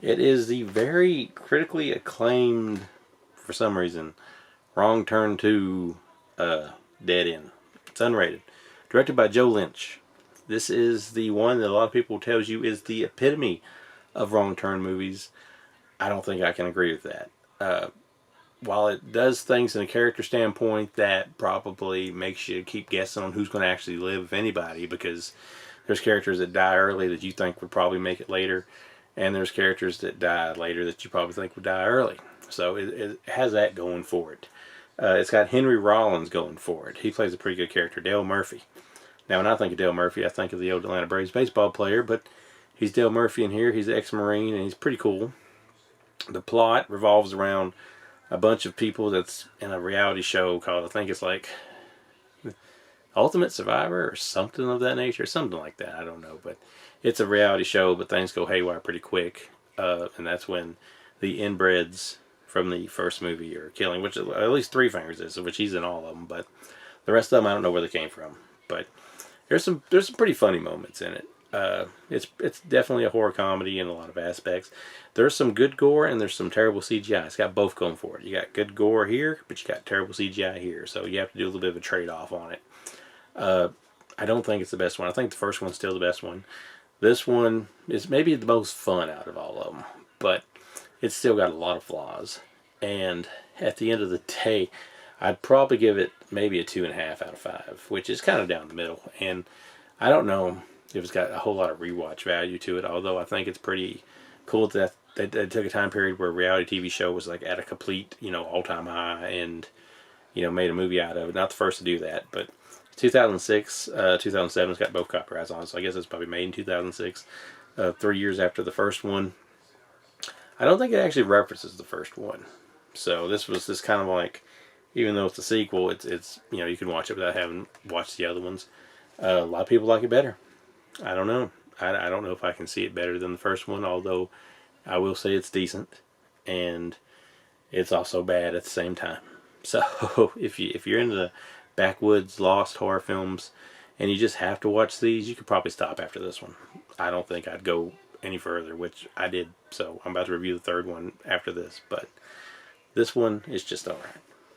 It is the very critically acclaimed, for some reason, Wrong Turn 2 Dead End. It's unrated. Directed by Joe Lynch. This is the one that a lot of people tells you is the epitome of wrong turn movies. I don't think I can agree with that. While it does things in a character standpoint that probably makes you keep guessing on who's going to actually live, if anybody, because there's characters that die early that you think would probably make it later, and there's characters that die later that you probably think would die early. So it has that going for it. It's got Henry Rollins going for it. He plays a pretty good character, Dale Murphy. Now, when I think of Dale Murphy, I think of the old Atlanta Braves baseball player, but he's Dale Murphy in here. He's an ex-Marine, and he's pretty cool. The plot revolves around a bunch of people that's in a reality show called, I think it's like Ultimate Survivor or something of that nature, something like that. I don't know, but it's a reality show, but things go haywire pretty quick, and that's when the inbreds from the first movie are killing, which at least Three Fingers is, which he's in all of them, but the rest of them I don't know where they came from. But there's some pretty funny moments in it. It's definitely a horror comedy in a lot of aspects. There's some good gore and there's some terrible CGI. It's got both going for it. You got good gore here, but you got terrible CGI here. So you have to do a little bit of a trade-off on it. I don't think it's the best one. I think the first one's still the best one. This one is maybe the most fun out of all of them, but it's still got a lot of flaws. And at the end of the day, I'd probably give it maybe a 2.5 out of 5, which is kind of down the middle. And I don't know if it's got a whole lot of rewatch value to it, although I think it's pretty cool that they took a time period where a reality TV show was like at a complete, all-time high and, made a movie out of it. Not the first to do that, but 2006, 2007 has got both copyrights on it, so I guess it's probably made in 2006, 3 years after the first one. I don't think it actually references the first one. So this was this kind of like, even though it's a sequel, it's you can watch it without having watched the other ones. A lot of people like it better. I don't know. I don't know if I can see it better than the first one, although I will say it's decent, and it's also bad at the same time. So if you're into the backwoods lost horror films and you just have to watch these, you could probably stop after this one. I don't think I'd go any further, which I did. So I'm about to review the third one after this, but this one is just alright.